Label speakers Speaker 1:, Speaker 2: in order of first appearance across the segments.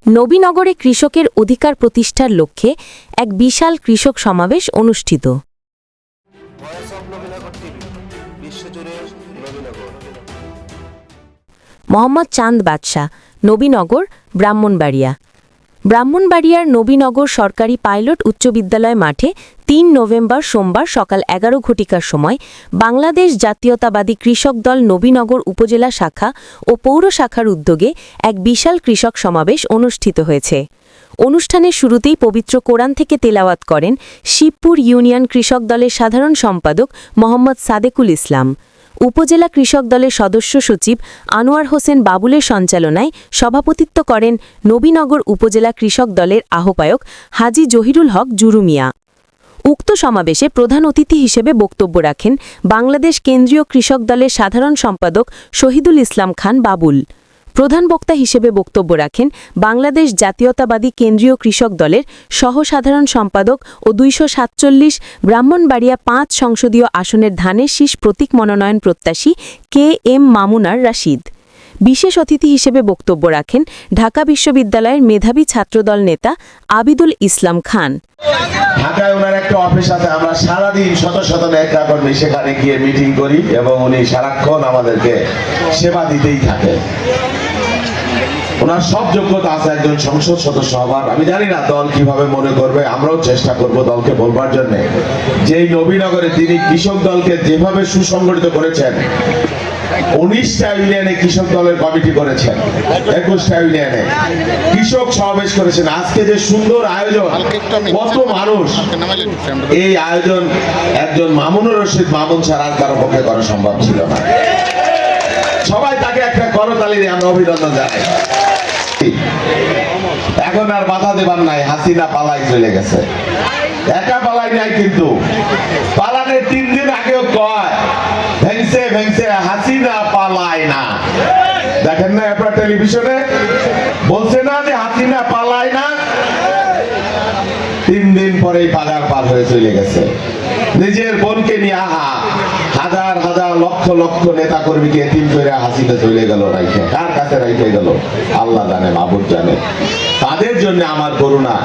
Speaker 1: নবীনগরে কৃষকের অধিকার প্রতিষ্ঠার লক্ষ্যে এক বিশাল কৃষক সমাবেশ অনুষ্ঠিত। মোহাম্মদ চাঁদ বাদশাহ, নবীনগর, ব্রাহ্মণবাড়িয়া। ব্রাহ্মণবাড়িয়ার নবীনগর সরকারি পাইলট উচ্চ বিদ্যালয় মাঠে ৩ নভেম্বর সোমবার সকাল ১১ ঘটিকার সময় বাংলাদেশ জাতীয়তাবাদী কৃষক দল নবীনগর উপজেলা শাখা ও পৌর শাখার উদ্যোগে এক বিশাল কৃষক সমাবেশ অনুষ্ঠিত হয়েছে। অনুষ্ঠানের শুরুতেই পবিত্র কোরআন থেকে তেলাওয়াত করেন শিবপুর ইউনিয়ন কৃষক দলের সাধারণ সম্পাদক মোহাম্মদ সাদেকুল ইসলাম। উপজেলা কৃষক দলের সদস্য সচিব আনোয়ার হোসেন বাবুলের সঞ্চালনায় সভাপতিত্ব করেন নবীনগর উপজেলা কৃষক দলের আহ্বায়ক হাজী জহিরুল হক জুরুমিয়া। উক্ত সমাবেশে প্রধান অতিথি হিসেবে বক্তব্য রাখেন বাংলাদেশ কেন্দ্রীয় কৃষক দলের সাধারণ সম্পাদক শহীদুল ইসলাম খান বাবুল। প্রধান বক্তা হিসেবে বক্তব্য রাখেন বাংলাদেশ জাতীয়তাবাদী কেন্দ্রীয় কৃষক দলের সহসাধারণ সম্পাদক ও ২৪৭ ব্রাহ্মণবাড়িয়া ৫ সংসদীয় আসনের ধানের শীষ প্রতীক মনোনয়ন প্রত্যাশী কে এম মামুনার রাশিদ। বিশেষ অতিথি হিসেবে বক্তব্য রাখেন ঢাকা বিশ্ববিদ্যালয়ের মেধাবী ছাত্রদল নেতা আবিদুল ইসলাম খান।
Speaker 2: ঢাকায় ওনার একটা অফিস আছে, আমরা সারাদিন শত শত নেতাকর্মী সেখানে গিয়ে মিটিং করি এবং উনি সারাক্ষণ আমাদেরকে সেবা দিতেই থাকে। ওনার সব যোগ্যতা আছে একজন সংসদ সদস্য হবার। আমি জানি না দল কিভাবে মনে করবে, আমরাও চেষ্টা করব দলকে বলবার জন্য যে এই নবীনগরে তিনি কৃষক দলকে যেভাবে সুসংগঠিত করেছেন। 19টা ইউনিয়নে কৃষক দলের কমিটি করেছেন, 21টা ইউনিয়নে কৃষক সমাবেশ করেছেন। আজকে যে সুন্দর আয়োজন, কত মানুষ, এই আয়োজন একজন মামুনুর রশিদ মামুন ছাড়া আর কারো পক্ষে করা সম্ভব ছিল না। সবাই তাকে একটা করতালি দিয়ে আমরা অভিনন্দন জানাই। এখন আর বাধা দেবার নাই, হাসিনা পালাই চলে গেছে। একা পালাই নাই, কিন্তু পালানের 3 দিন আগেও কয় ভেংসে ভেংসে হাসিনা পালায় না। দেখেন না আপনার টেলিভিশনে বলছে না যে হাসিনা পালায় না। 3 দিন পরেই পাগার পার হয়ে চলে গেছে। নিজের বোনকে নিয়ে হাজার হাজার লক্ষ লক্ষ নেতা কর্মীকে এতিম করে হাসিনা চলে গেল, রাইখে কার কাছে রাইখে গেল আল্লাহ জানে, মাবুদ জানে। তাদের জন্য আমার করুণা।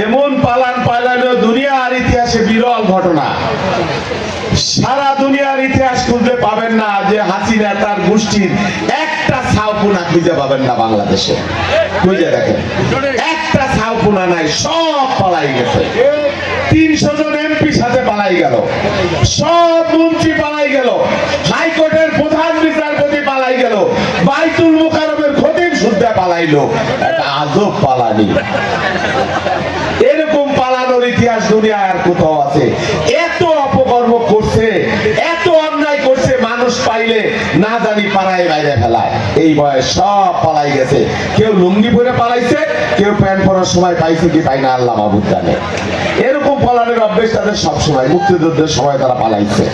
Speaker 2: এমন পালান পালানো দুনিয়ার ইতিহাসে বিরল ঘটনা। সারা দুনিয়ার ইতিহাস খুঁজতে পাবেন না যে হাসিনা তার গোষ্ঠীর একটা ছাউপুনা খুঁজে পাবেন না বাংলাদেশে। খুঁজে দেখেন, একটা ছাউপুনা নাই, সব পালাই গেছে। 300 জন এমপি সাথে পালাই গেল, সব মন্ত্রী পালাই গেল, হাইকোর্টের প্রধান বিচারপতি পালাই গেল, বাইতুল মুকাররমের খতিব সুদ্ধা পালাইলো। একটা আজব পালানি। এরকম পালানোর ইতিহাস দুনিয়ায় আর কোথাও আছে? এত অপকর্ম করছে, এত অন্যায় করছে, মানুষ পাইলে না জানি পাড়ায় বাইরে ফেলায়। এই বয়স সব পালাই গেছে। কেউ লুঙ্গি পরে পালাইছে, কেউ প্যান্ট পরার সময় পাইছে কি পাই না আল্লাহ মাবুদ জানে। এরকম পালানোর অভ্যেস তাদের সবসময়, মুক্তিযুদ্ধের সময় তারা পালাইছে।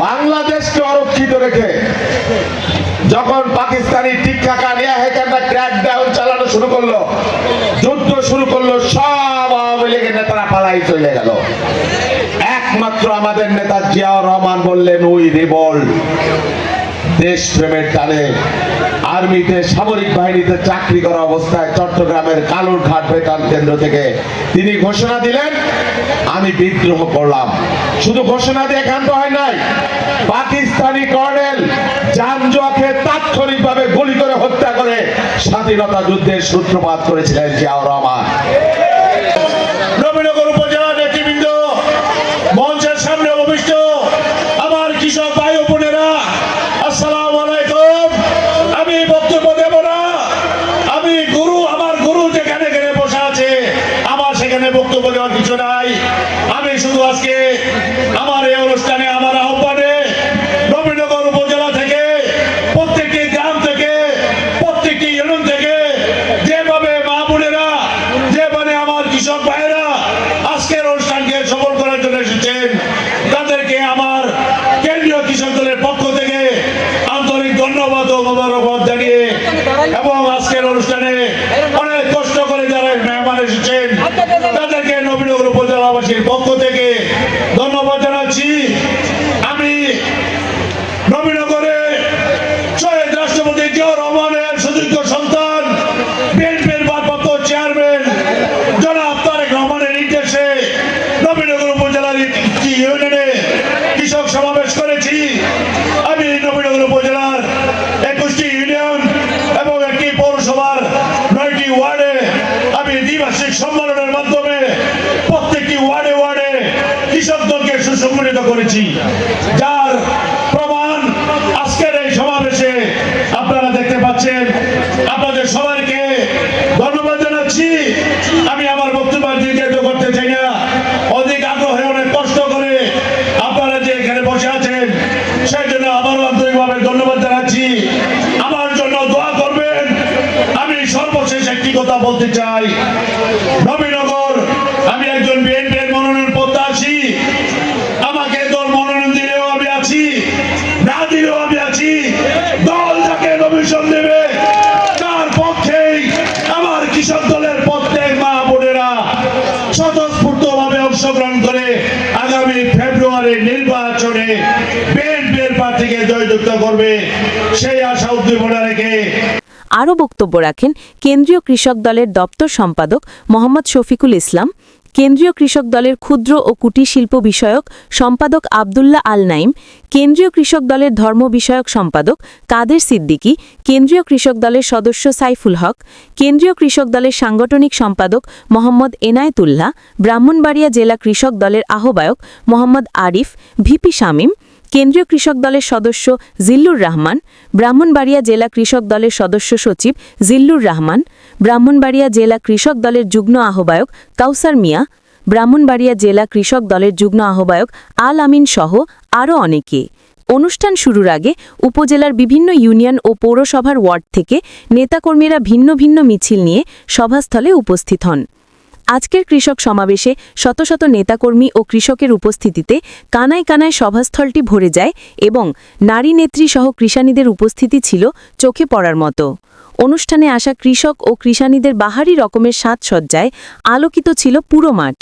Speaker 2: বাংলাদেশকে অরক্ষিত রেখে যখন পাকিস্তানি টিক্কা নিয়ে হেকাররা ক্র্যাকডাউন চালানো শুরু করলো, যুদ্ধ শুরু করলো, সব আওয়ামী লীগের নেতারা পালাই চলে গেল। একমাত্র আমাদের নেতা জিয়াউর রহমান বললেন উই রিভল্ট। দেশপ্রেমের টানে আর্মিতে, সামরিক বাহিনীতে চাকরি করা অবস্থায় চট্টগ্রামের কালুরঘাট বেতার কেন্দ্র থেকে তিনি ঘোষণা দিলেন আমি বিদ্রোহ করলাম। শুধু ঘোষণা দিয়ে ক্ষান্ত হয় নাই, পাকিস্তানি কর্নেল জানজোয়াকে তাৎক্ষণিকভাবে গুলি করে হত্যা করে স্বাধীনতা যুদ্ধের সূত্রপাত করেছিলেন জিয়াউর রহমান।
Speaker 3: নবীনগর উপজেলা নেতৃবৃন্দ, মঞ্চের সামনে উপবিষ্ট আমার কৃষক ভাই ও বোনেরা, আসসালামু আলাইকুম। আমি বক্তব্য দেব না, আমি গুরু, আমার গুরু যেখানে বসে আছে, আমার সেখানে বক্তব্য দেওয়ার কিছু নাই। আমি শুধু আজকে আমার এই অনুষ্ঠানে, আমার আহ্বানে নবীনগর উপজেলা থেকে, প্রত্যেকটি গ্রাম থেকে, প্রত্যেকটি ইউনিয়ন থেকে যেভাবে মা বোনেরা, যেভাবে আমার কৃষক ভাইয়েরা আজকের অনুষ্ঠানকে সফল করার জন্য এসেছেন, তাদেরকে আমার কেন্দ্রীয় কৃষক দলের পক্ষ থেকে আন্তরিক ধন্যবাদ ও মোবারকবাদ জানিয়ে, এবং আজকের অনুষ্ঠানে অনেক কষ্ট করে যারা মেহমান এসেছেন তাদেরকে নবীনগর উপজেলাবাসীর পক্ষ থেকে ধন্যবাদ জানাচ্ছি। আমি নবীনগরে শহীদ রাষ্ট্রপতি জিয়াউর রহমানের সুযোগ্য সন্তান সংগঠিত করেছি, যার প্রমাণ আজকের এই সমাবেশে আপনারা দেখতে পাচ্ছেন। আপনাদের সবাইকে ধন্যবাদ জানাচ্ছি। আমি আমার বক্তব্য দীর্ঘায়িত করতে চাই না, অধিক আগ্রহে অনেক কষ্ট করে আপনারা যে এখানে বসে আছেন সেই জন্য আবারও আন্তরিকভাবে ধন্যবাদ জানাচ্ছি। আমার জন্য দোয়া করবেন। আমি সর্বশেষ একটি কথা বলতে চাই, নবীনগর, আমি একজন বিএনপির মনোনয়ন প্রত্যাশী। আমাকে দল মনোনয়ন দিলেও আমি আছি, না দিলেও আমি আছি। দল যাকে নমিশন দেবে তার পক্ষেই আমার কৃষক দলের প্রত্যেক মা বোনেরা স্বতঃস্ফূর্তভাবে অংশগ্রহণ করে আগামী ফেব্রুয়ারির নির্বাচনে বিএনপির প্রার্থীকে জয়যুক্ত করবে, সেই আশা উদ্দীপনা রেখে
Speaker 1: আরও বক্তব্য রাখেন কেন্দ্রীয় কৃষক দলের দপ্তর সম্পাদক মোহাম্মদ শফিকুল ইসলাম, কেন্দ্রীয় কৃষক দলের ক্ষুদ্র ও কুটির শিল্প বিষয়ক সম্পাদক আব্দুল্লাহ আল নাইম, কেন্দ্রীয় কৃষক দলের ধর্ম বিষয়ক সম্পাদক কাদের সিদ্দিকী, কেন্দ্রীয় কৃষক দলের সদস্য সাইফুল হক, কেন্দ্রীয় কৃষক দলের সাংগঠনিক সম্পাদক মোহাম্মদ এনায়েতুল্লাহ, ব্রাহ্মণবাড়িয়া জেলা কৃষক দলের আহ্বায়ক মোহাম্মদ আরিফ, ভিপি শামীম, কেন্দ্রীয় কৃষক দলের সদস্য জিল্লুর রহমান, ব্রাহ্মণবাড়িয়া জেলা কৃষক দলের সদস্য সচিব জিল্লুর রহমান, ব্রাহ্মণবাড়িয়া জেলা কৃষক দলের যুগ্ম আহ্বায়ক কাউসার মিয়া, ব্রাহ্মণবাড়িয়া জেলা কৃষক দলের যুগ্ম আহ্বায়ক আল আমিন সহ আরও অনেকে। অনুষ্ঠান শুরুর আগে উপজেলার বিভিন্ন ইউনিয়ন ও পৌরসভার ওয়ার্ড থেকে নেতাকর্মীরা ভিন্ন ভিন্ন মিছিল নিয়ে সভাস্থলে উপস্থিত হন। আজকের কৃষক সমাবেশে শত শত নেতাকর্মী ও কৃষকের উপস্থিতিতে কানায় কানায় সভাস্থলটি ভরে যায় এবং নারী নেত্রী সহ কৃষানীদের উপস্থিতি ছিল চোখে পড়ার মতো। অনুষ্ঠানে আসা কৃষক ও কৃষানীদের বাহারি রকমের সাজসজ্জায় আলোকিত ছিল পুরো মাঠ।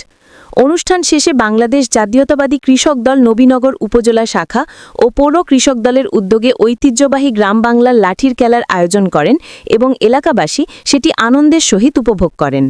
Speaker 1: অনুষ্ঠান শেষে বাংলাদেশ জাতীয়তাবাদী কৃষক দল নবীনগর উপজেলা শাখা ও পৌর কৃষক দলের উদ্যোগে ঐতিহ্যবাহী গ্রাম বাংলার লাঠির খেলার আয়োজন করেন এবং এলাকাবাসী সেটি আনন্দের সহিত উপভোগ করেন।